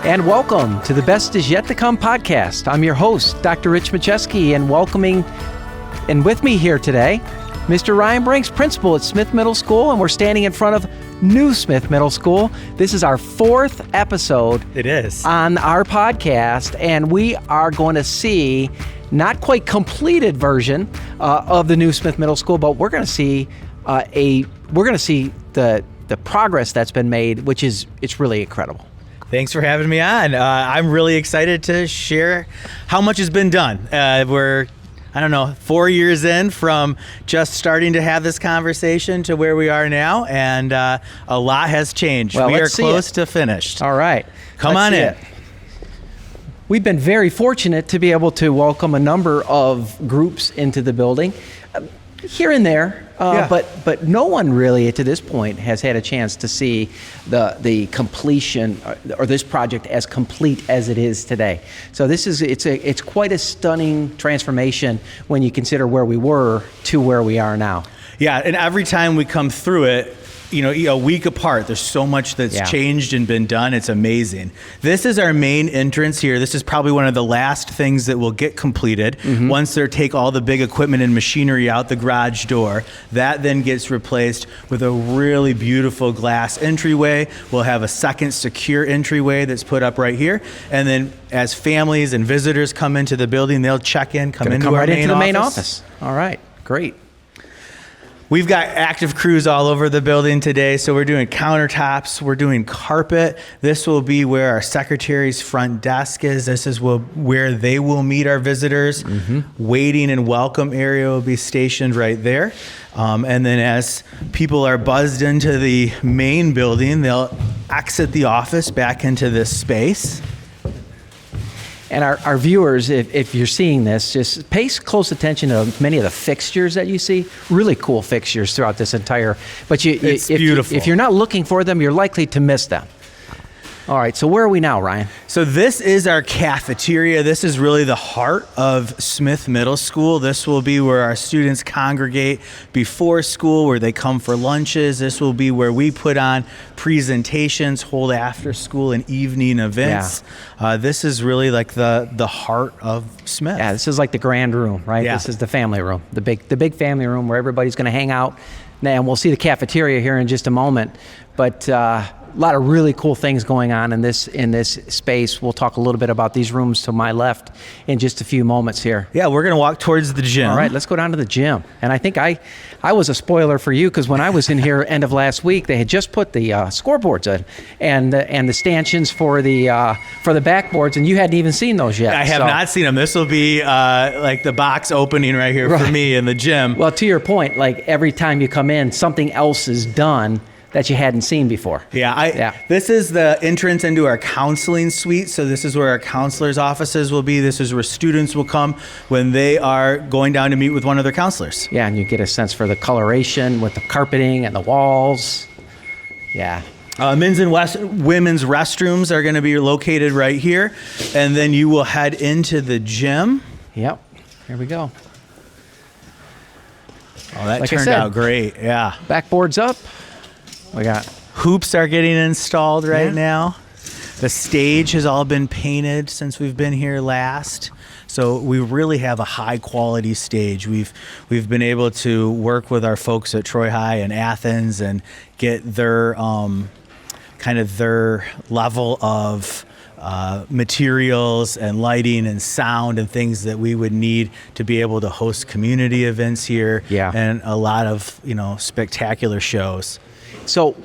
And welcome to the Best Is Yet to Come podcast. I'm your host, Dr. Rich Machesky, and with me here today, Mr. Ryan Brinks, principal at Smith Middle School, and we're standing in front of New Smith Middle School. This is our fourth episode. It is. On our podcast, and we are going to see not quite completed version of the New Smith Middle School, but we're going to see the progress that's been made, it's really incredible. Thanks for having me on. I'm really excited to share how much has been done. We're 4 years in from just starting to have this conversation to where we are now, and a lot has changed. Well, we are close to finished. All right. Come on in. We've been very fortunate to be able to welcome a number of groups into the building, here and there, but no one really to this point has had a chance to see the completion or this project as complete as it is today. So it's quite a stunning transformation when you consider where we were to where we are now. Yeah, and every time we come through it, a week apart, there's so much that's changed and been done. It's amazing. This is our main entrance here. This is probably one of the last things that will get completed. Once they take all the big equipment and machinery out the garage door. That then gets replaced with a really beautiful glass entryway. We'll have a second secure entryway that's put up right here. And then as families and visitors come into the building, they'll check in, come into the main office. All right, great. We've got active crews all over the building today, so we're doing countertops, we're doing carpet. This will be where our secretary's front desk is. This is where they will meet our visitors. Waiting and welcome area will be stationed right there. And then as people are buzzed into the main building, they'll exit the office back into this space. And our viewers, if you're seeing this, just pay close attention to many of the fixtures that you see. Really cool fixtures throughout this entire. But it's beautiful. If you're not looking for them, you're likely to miss them. All right, so where are we now, Ryan? So this is our cafeteria. This is really the heart of Smith Middle School. This will be where our students congregate before school, where they come for lunches. This will be where we put on presentations, hold after school and evening events. This is really like the heart of Smith. Yeah, this is like the grand room, right? Yeah. This is the family room, the big family room where everybody's going to hang out. And we'll see the cafeteria here in just a moment, but a lot of really cool things going on in this space. We'll talk a little bit about these rooms to my left in just a few moments here. Yeah, we're going to walk towards the gym. All right, let's go down to the gym. And I think I was a spoiler for you, because when I was in here end of last week, they had just put the scoreboards in and the stanchions for the backboards, and you hadn't even seen those yet. I have not seen them. This will be like the box opening right here for me in the gym. Well, to your point, like every time you come in, something else is done that you hadn't seen before. This is the entrance into our counseling suite. So this is where our counselors' offices will be. This is where students will come when they are going down to meet with one of their counselors. Yeah, and you get a sense for the coloration with the carpeting and the walls. Yeah. Men's and women's restrooms are going to be located right here. And then you will head into the gym. Yep, here we go. Oh, that turned out great, yeah. Backboards up. We got hoops are getting installed right now. The stage has all been painted since we've been here last. So we really have a high quality stage. We've been able to work with our folks at Troy High and Athens and get their their level of materials and lighting and sound and things that we would need to be able to host community events here. And a lot of spectacular shows. So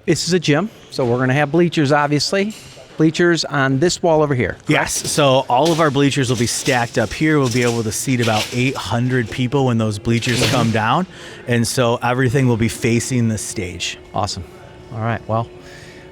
this is a gym, so we're going to have bleachers, obviously. Bleachers on this wall over here. Yes, so all of our bleachers will be stacked up here. We'll be able to seat about 800 people when those bleachers come down. And so everything will be facing the stage. Awesome. All right, well,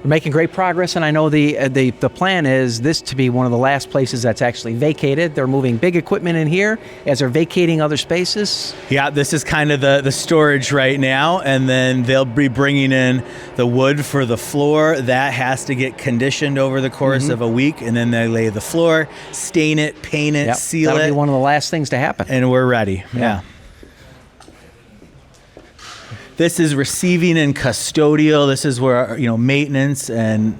we're making great progress, and I know the plan is this to be one of the last places that's actually vacated. They're moving big equipment in here as they're vacating other spaces. Yeah, this is kind of the storage right now, and then they'll be bringing in the wood for the floor. That has to get conditioned over the course of a week, and then they lay the floor, stain it, paint it, seal That'll it. be one of the last things to happen. And we're ready, yeah. This is receiving and custodial. This is where maintenance and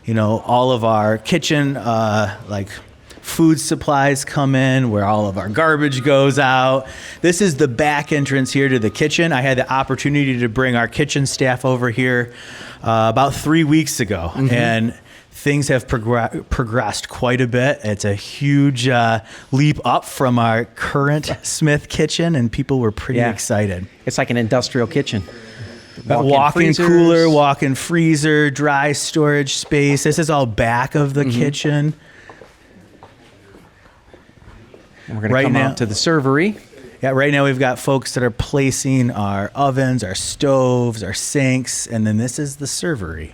all of our kitchen, like food supplies come in, where all of our garbage goes out. This is the back entrance here to the kitchen. I had the opportunity to bring our kitchen staff over here about 3 weeks ago, and things have progressed quite a bit. It's a huge leap up from our current Smith kitchen, and people were pretty excited. It's like an industrial kitchen. Walk-in cooler, walk-in freezer, dry storage space. This is all back of the kitchen. And we're going to come out to the servery. Yeah, right now we've got folks that are placing our ovens, our stoves, our sinks, and then this is the servery.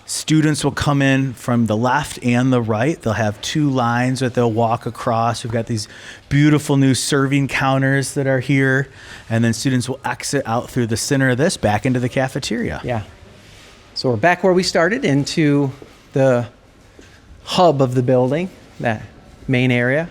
Students will come in from the left and the right. They'll have 2 lines that they'll walk across. We've got these beautiful new serving counters that are here, and then students will exit out through the center of this back into the cafeteria. Yeah. So we're back where we started, into the hub of the building, that main area.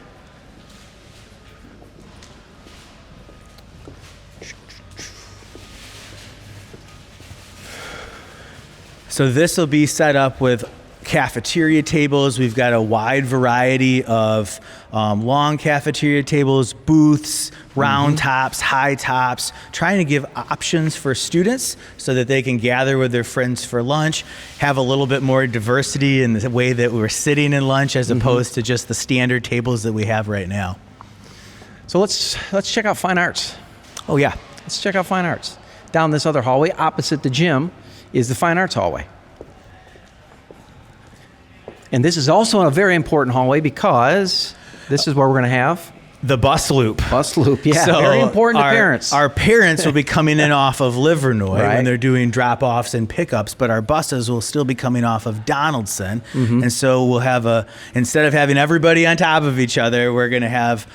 So this will be set up with cafeteria tables. We've got a wide variety of long cafeteria tables, booths, round tops, high tops, trying to give options for students so that they can gather with their friends for lunch, have a little bit more diversity in the way that we're sitting in lunch as opposed to just the standard tables that we have right now. So let's check out fine arts. Oh yeah. Let's check out fine arts. Down this other hallway, opposite the gym, is the fine arts hallway. And this is also a very important hallway because this is where we're going to have the bus loop. Bus loop, yeah. So very important to parents. Our parents will be coming in off of Livernois Right. when they're doing drop-offs and pickups, but our buses will still be coming off of Donaldson. And so we'll have instead of having everybody on top of each other, we're going to have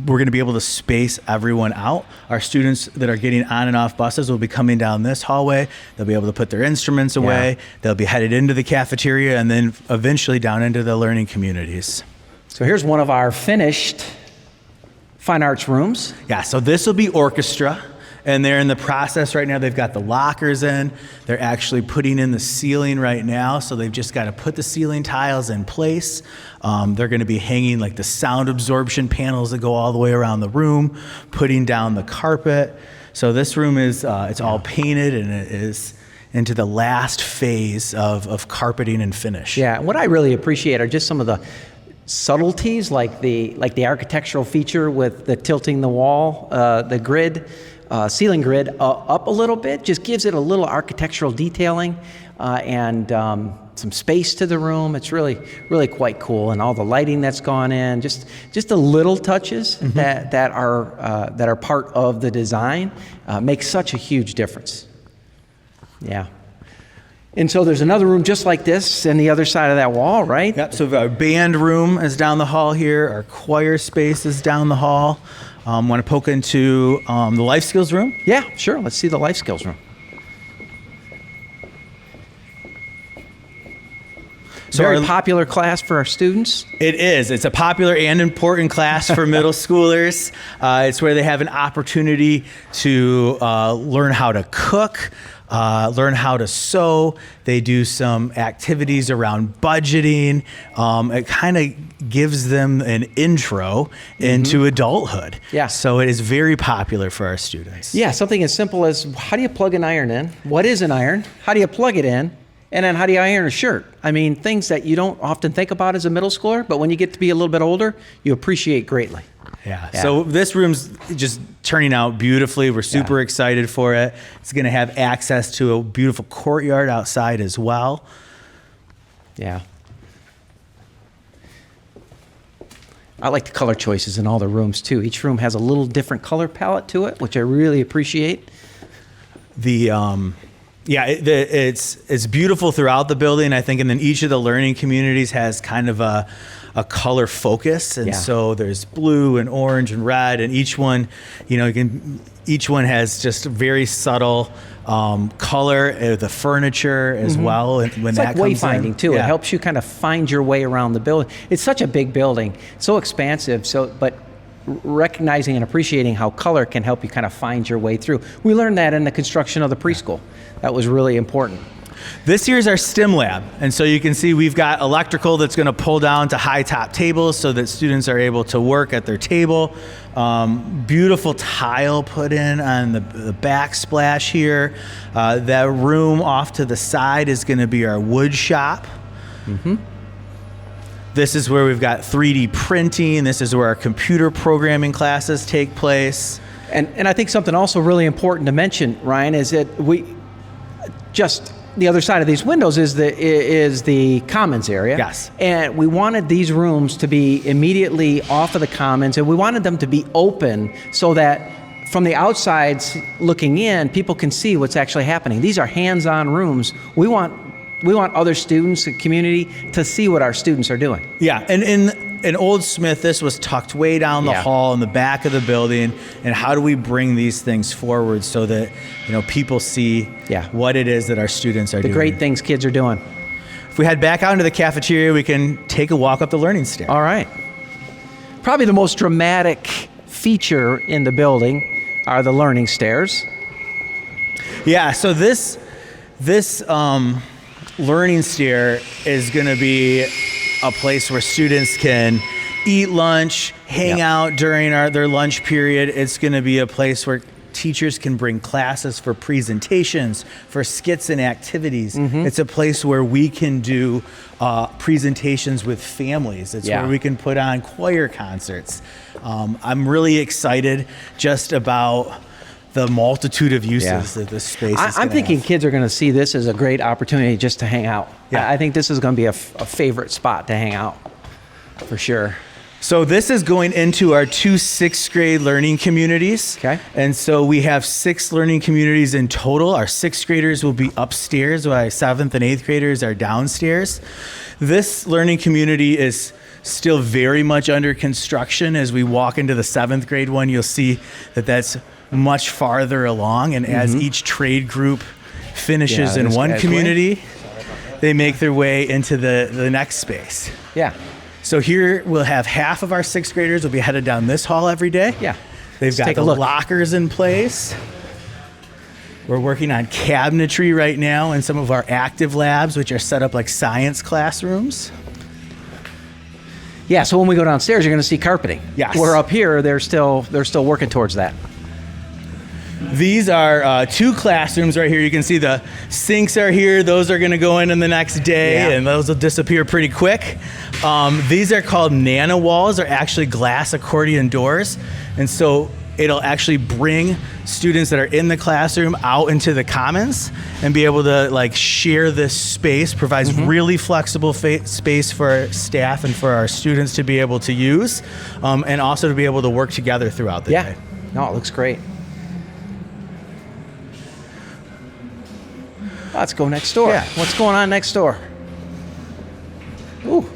we're going to be able to space everyone out. Our students that are getting on and off buses will be coming down this hallway. They'll be able to put their instruments away. They'll be headed into the cafeteria and then eventually down into the learning communities. So here's one of our finished fine arts rooms. Yeah, so this will be orchestra. And they're in the process right now. They've got the lockers in. They're actually putting in the ceiling right now. So they've just got to put the ceiling tiles in place. They're going to be hanging like the sound absorption panels that go all the way around the room, putting down the carpet. So this room is, it's all painted, and it is into the last phase of carpeting and finish. Yeah, what I really appreciate are just some of the subtleties, like the architectural feature with the tilting the wall, the grid, ceiling grid up a little bit, just gives it a little architectural detailing and some space to the room. It's really, really quite cool, and all the lighting that's gone in, just the little touches that are part of the design make such a huge difference. Yeah. And so there's another room just like this on the other side of that wall, right? Yep. So our band room is down the hall here. Our choir space is down the hall. Want to poke into the life skills room? Yeah, sure. Let's see the life skills room. So very popular class for our students. It is. It's a popular and important class for middle schoolers. It's where they have an opportunity to learn how to cook, learn how to sew. They do some activities around budgeting. It kind of gives them an intro into adulthood. Yeah. So it is very popular for our students. Yeah, something as simple as, how do you plug an iron in? What is an iron? How do you plug it in? And then how do you iron a shirt? I mean, things that you don't often think about as a middle schooler, but when you get to be a little bit older, you appreciate greatly. Yeah. So this room's just turning out beautifully. We're super excited for it. It's going to have access to a beautiful courtyard outside as well. Yeah. I like the color choices in all the rooms too. Each room has a little different color palette to it, which I really appreciate. It's beautiful throughout the building, I think, and then each of the learning communities has kind of a color focus, and so there's blue and orange and red, and each one, each one has just very subtle color, the furniture as well. And when it's that like comes wayfinding in, too. It helps you kind of find your way around the building. It's such a big building, so expansive. But recognizing and appreciating how color can help you kind of find your way through. We learned that in the construction of the preschool. That was really important. This here is our STEM lab. And so you can see we've got electrical that's going to pull down to high top tables so that students are able to work at their table. Beautiful tile put in on the backsplash here. That room off to the side is going to be our wood shop. This is where we've got 3D printing. This is where our computer programming classes take place. And I think something also really important to mention, Ryan, is that just the other side of these windows is the commons area. Yes. And we wanted these rooms to be immediately off of the commons, and we wanted them to be open so that from the outside looking in, people can see what's actually happening. These are hands-on rooms. We want other students, the community, to see what our students are doing. Yeah, and in Old Smith, this was tucked way down the hall in the back of the building. And how do we bring these things forward so that people see what it is that our students are doing? The great things kids are doing. If we head back out into the cafeteria, we can take a walk up the learning stair. All right. Probably the most dramatic feature in the building are the learning stairs. Yeah, so this learning stair is going to be a place where students can eat lunch, hang out during their lunch period. It's going to be a place where teachers can bring classes for presentations, for skits and activities. It's a place where we can do presentations with families. It's where we can put on choir concerts. I'm really excited just about the multitude of uses that this space is. I'm thinking kids are going to see this as a great opportunity just to hang out. I think this is going to be a favorite spot to hang out, for sure. So this is going into our 2 6th grade learning communities. Okay. And so we have 6 learning communities in total. Our 6th graders will be upstairs, while 7th and 8th graders are downstairs. This learning community is still very much under construction. As we walk into the 7th grade one, you'll see that that's much farther along, and as each trade group finishes in one community, they make their way into the next space. Yeah. So here we'll have half of our 6th graders will be headed down this hall every day. Yeah. They've got the lockers in place. We're working on cabinetry right now in some of our active labs, which are set up like science classrooms. Yeah, so when we go downstairs, you're going to see carpeting. Yes. We're up here, they're still working towards that. These are 2 classrooms right here. You can see the sinks are here. Those are going to go in the next day, and those will disappear pretty quick. These are called nano walls. They're actually glass accordion doors. And so it'll actually bring students that are in the classroom out into the commons and be able to share this space. Provides really flexible space for our staff and for our students to be able to use, and also to be able to work together throughout the day. No, it looks great. Let's go next door. Yeah. What's going on next door? Ooh.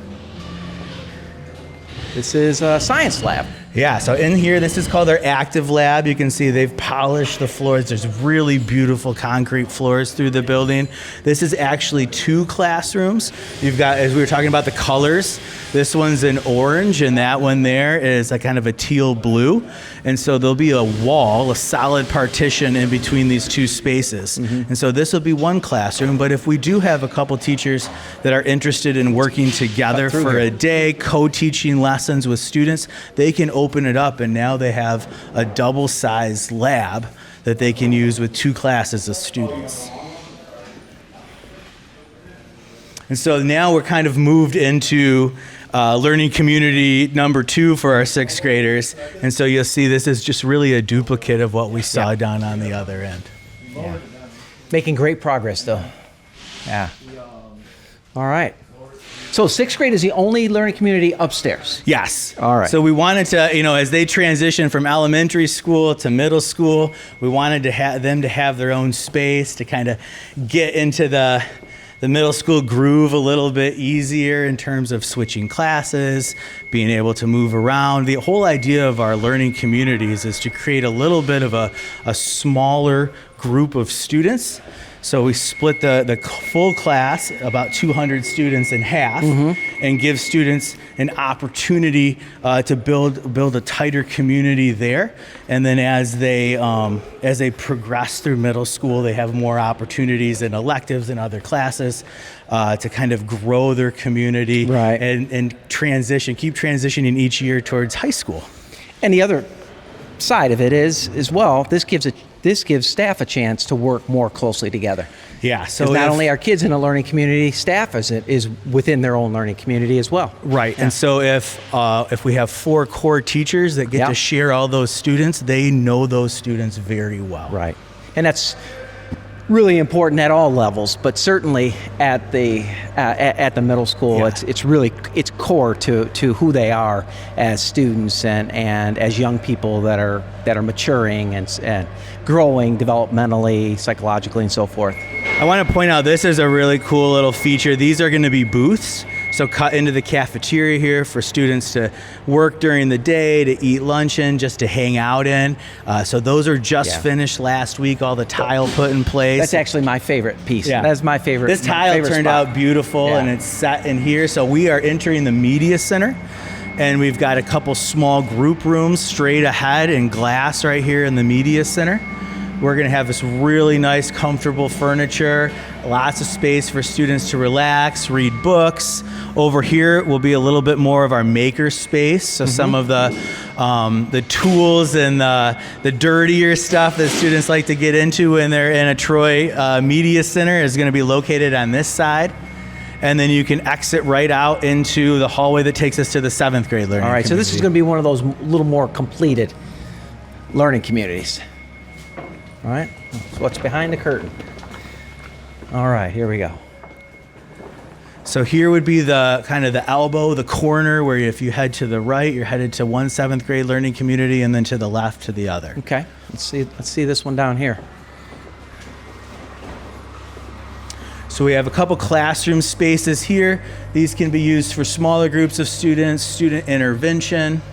This is a science lab. Yeah, so in here, this is called our active lab. You can see they've polished the floors. There's really beautiful concrete floors through the building. This is actually 2 classrooms. You've got, as we were talking about the colors, this one's in orange, and that one there is a kind of a teal blue. And so there'll be a wall, a solid partition in between these 2 spaces. And so this will be 1 classroom, but if we do have a couple teachers that are interested in working together for a day, co-teaching lessons with students, they can open it up, and now they have a double-sized lab that they can use with 2 classes of students. And so now we're kind of moved into learning community number 2 for our 6th graders. And so you'll see this is just really a duplicate of what we saw down on the other end. Yeah. Making great progress, though. Yeah. All right. So 6th grade is the only learning community upstairs? Yes. All right. So we wanted to, as they transition from elementary school to middle school, we wanted to have them to have their own space to kind of get into the middle school groove a little bit easier in terms of switching classes, being able to move around. The whole idea of our learning communities is to create a little bit of a smaller group of students. So we split the full class, about 200 students, in half, and give students an opportunity to build a tighter community there. And then as they progress through middle school, they have more opportunities in electives and other classes to kind of grow their community, right, and keep transitioning each year towards high school. And the other side of it is, as well, this gives staff a chance to work more closely together. Yeah, so not only are kids in a learning community, staff is within their own learning community as well. Right, yeah. And so if we have 4 core teachers that get to share all those students, they know those students very well. Right, and that's really important at all levels, but certainly at the middle school, it's core to who they are as students and as young people that are maturing and growing developmentally, psychologically, and so forth. I want to point out this is a really cool little feature. These are going to be booths. So cut into the cafeteria here for students to work during the day, to eat lunch in, just to hang out in. So those are just finished last week, all the tile put in place. That's actually my favorite piece. Yeah. That's my favorite. This tile turned out beautiful, and it's set in here. So we are entering the media center, and we've got a couple small group rooms straight ahead in glass right here in the media center. We're going to have this really nice, comfortable furniture, lots of space for students to relax, read books. Over here will be a little bit more of our maker space. So some of the tools and the dirtier stuff that students like to get into when they're in a Troy Media Center is going to be located on this side. And then you can exit right out into the hallway that takes us to the 7th grade learning community. All right, so this is going to be one of those little more completed learning communities. All right, so what's behind the curtain? All right, here we go. So here would be the kind of the elbow, the corner, where if you head to the right, you're headed to one 7th grade learning community, and then to the left to the other. Okay, let's see this one down here. So we have a couple classroom spaces here. These can be used for smaller groups of students, student intervention.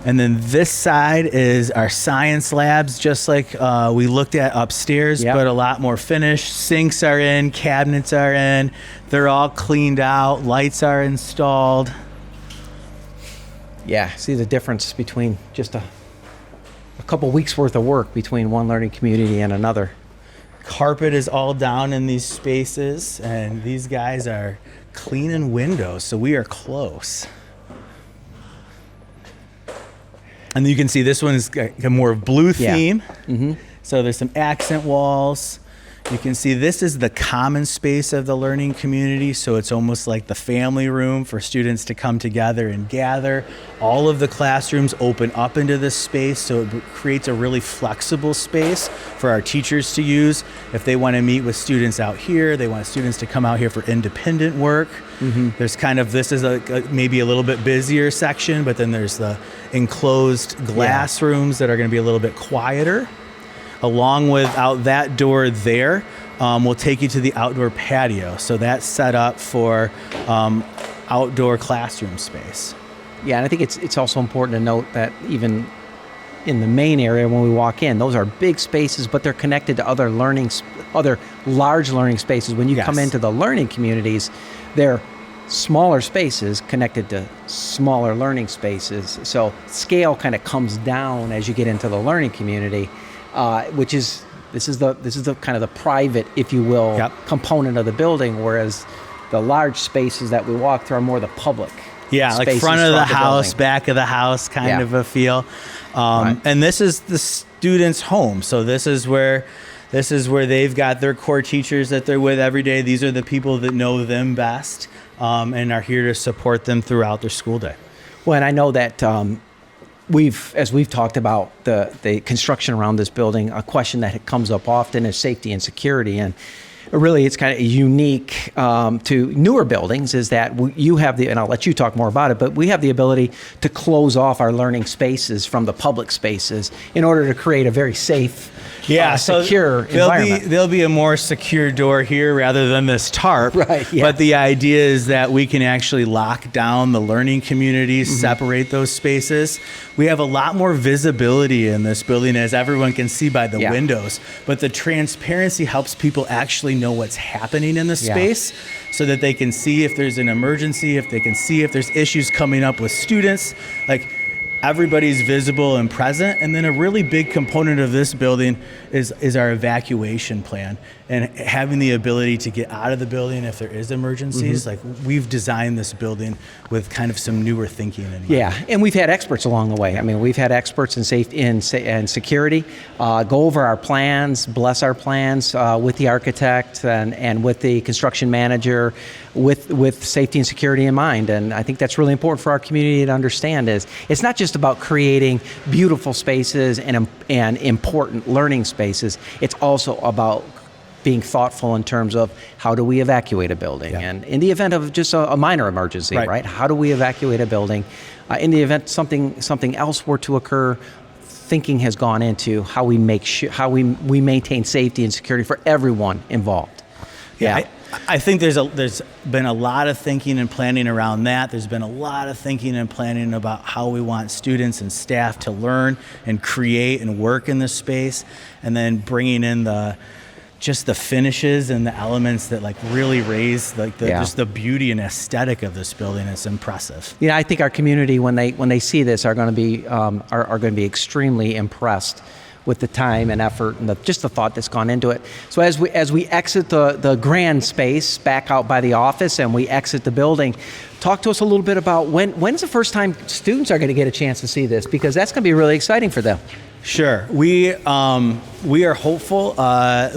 And then this side is our science labs, just like we looked at upstairs, but a lot more finished. Sinks are in, cabinets are in. They're all cleaned out. Lights are installed. Yeah, see the difference between just a couple weeks worth of work between one learning community and another. Carpet is all down in these spaces, and these guys are cleaning windows, so we are close. And you can see this one is a more blue theme. So there's some accent walls. You can see this is the common space of the learning community. So it's almost like the family room for students to come together and gather. All of the classrooms open up into this space. So it creates a really flexible space for our teachers to use. If they want to meet with students out here, they want students to come out here for independent work. There's kind of, this is maybe a little bit busier section, but then there's the enclosed glass rooms that are going to be a little bit quieter. Along with out that door there, we'll take you to the outdoor patio. So that's set up for outdoor classroom space. Yeah, and I think it's also important to note that even in the main area when we walk in, those are big spaces, but they're connected to other large learning spaces. When you come into the learning communities, they're smaller spaces connected to smaller learning spaces. So scale kind of comes down as you get into the learning community. Which is this is the kind of the private, if you will, component of the building, whereas the large spaces that we walk through are more the public. Yeah, like front of the house, back of the house kind of a feel. And this is the students' home. So this is where they've got their core teachers that they're with every day. These are the people that know them best and are here to support them throughout their school day. Well, and I know that as we've talked about the construction around this building, a question that comes up often is safety and security. And really, it's kind of unique to newer buildings is that you have and I'll let you talk more about it, but we have the ability to close off our learning spaces from the public spaces in order to create a very safe secure environment. There'll be a more secure door here rather than this tarp. Right, yeah. But the idea is that we can actually lock down the learning community, separate those spaces. We have a lot more visibility in this building, as everyone can see by the windows. But the transparency helps people actually know what's happening in the space, so that they can see if there's an emergency, if they can see if there's issues coming up with students. Like, everybody's visible and present. And then a really big component of this building is our evacuation plan, and having the ability to get out of the building if there is emergencies. Like, we've designed this building with kind of some newer thinking in mind. Yeah, and we've had experts along the way. I mean, we've had experts in safety and security go over our plans, bless our plans with the architect and with the construction manager, with safety and security in mind. And I think that's really important for our community to understand. Is it's not just about creating beautiful spaces and important learning spaces. It's also about being thoughtful in terms of how do we evacuate a building, and in the event of just a minor emergency, right? How do we evacuate a building? In the event something else were to occur, thinking has gone into how we make sure how we maintain safety and security for everyone involved. I think there's been a lot of thinking and planning around that. There's been a lot of thinking and planning about how we want students and staff to learn and create and work in this space, and then bringing in the finishes and the elements that like really raise like just the beauty and aesthetic of this building. It's impressive. Yeah, I think our community, when they see this, are going to be extremely impressed with the time and effort and just the thought that's gone into it. So as we exit the grand space back out by the office and we exit the building, talk to us a little bit about when's the first time students are going to get a chance to see this, because that's going to be really exciting for them. Sure. We are hopeful.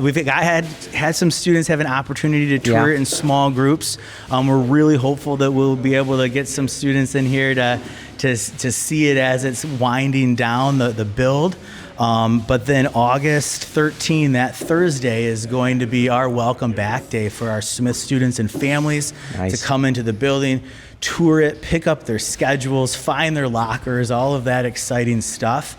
We've had some students have an opportunity to tour it in small groups. We're really hopeful that we'll be able to get some students in here to see it as it's winding down the build. But then August 13, that Thursday, is going to be our welcome back day for our Smith students and families to come into the building, tour it, pick up their schedules, find their lockers, all of that exciting stuff.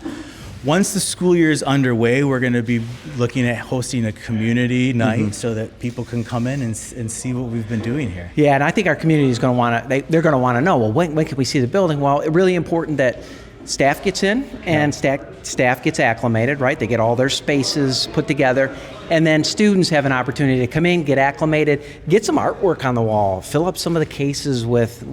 Once the school year is underway, we're going to be looking at hosting a community night so that people can come in and see what we've been doing here. Yeah, and I think our community is going to want to, they're going to want to know, well, when can we see the building? Well, it's really important that staff gets in and staff gets acclimated, right? They get all their spaces put together, and then students have an opportunity to come in, get acclimated, get some artwork on the wall, fill up some of the cases with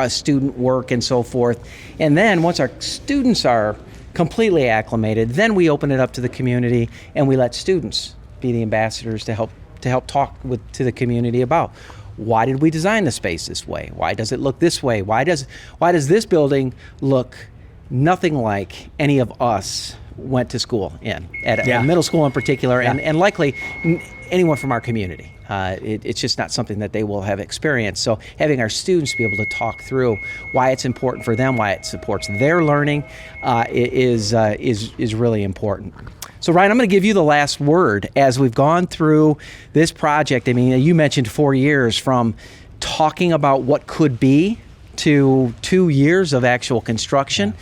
student work and so forth. And then once our students are completely acclimated, then we open it up to the community and we let students be the ambassadors to help talk to the community about why did we design the space this way? Why does it look this way? Why does this building look nothing like any of us went to school in, at middle school in particular, and likely anyone from our community. It's just not something that they will have experienced. So having our students be able to talk through why it's important for them, why it supports their learning, is really important. So Ryan, I'm going to give you the last word as we've gone through this project. I mean, you mentioned 4 years from talking about what could be to 2 years of actual construction.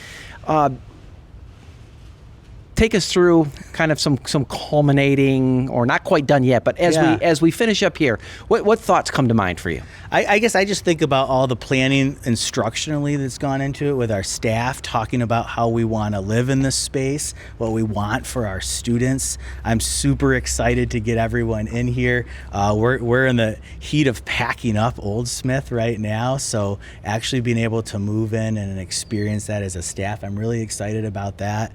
Take us through kind of some culminating, or not quite done yet, but as we finish up here, what thoughts come to mind for you? I guess I just think about all the planning instructionally that's gone into it with our staff, talking about how we want to live in this space, what we want for our students. I'm super excited to get everyone in here. We're in the heat of packing up Old Smith right now, so actually being able to move in and experience that as a staff, I'm really excited about that.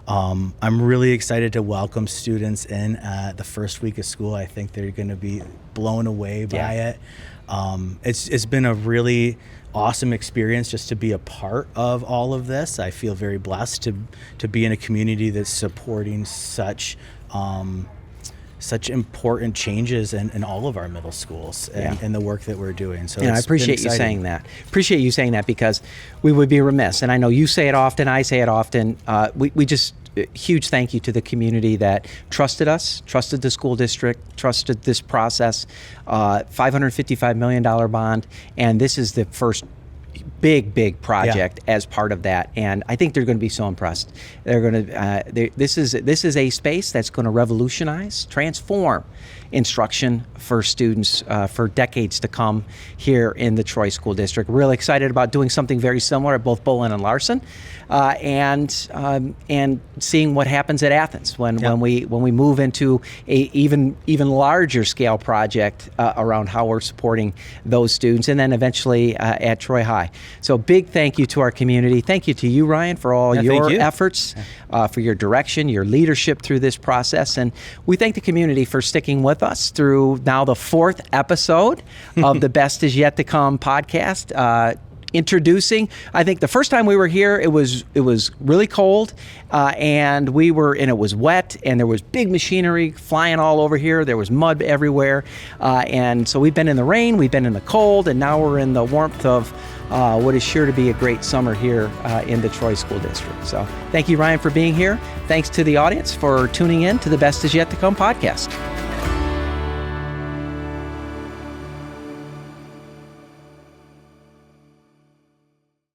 I'm really excited to welcome students in the first week of school. I think they're going to be blown away by it. It's been a really awesome experience just to be a part of all of this. I feel very blessed to be in a community that's supporting such important changes in all of our middle schools and the work that we're doing. So I appreciate you saying that. Appreciate you saying that, because we would be remiss, and I know you say it often, I say it often, we just, huge thank you to the community that trusted us, trusted the school district, trusted this process, $555 million bond, and this is the first big project as part of that, and I think they're going to be so impressed. They're going to. This is a space that's going to revolutionize, transform instruction for students for decades to come here in the Troy School District. Really excited about doing something very similar at both Bullen and Larson, and seeing what happens at Athens when we move into a even larger scale project around how we're supporting those students, and then eventually at Troy High. So big thank you to our community. Thank you to you, Ryan, for all your efforts, for your direction, your leadership through this process, and we thank the community for sticking with us through now the 4th episode of the Best Is Yet to Come podcast. Introducing, I think the first time we were here, it was really cold, and it was wet, and there was big machinery flying all over here. There was mud everywhere, and so we've been in the rain, we've been in the cold, and now we're in the warmth of what is sure to be a great summer here in the Troy School District. So thank you, Ryan, for being here. Thanks to the audience for tuning in to the Best Is Yet to Come podcast.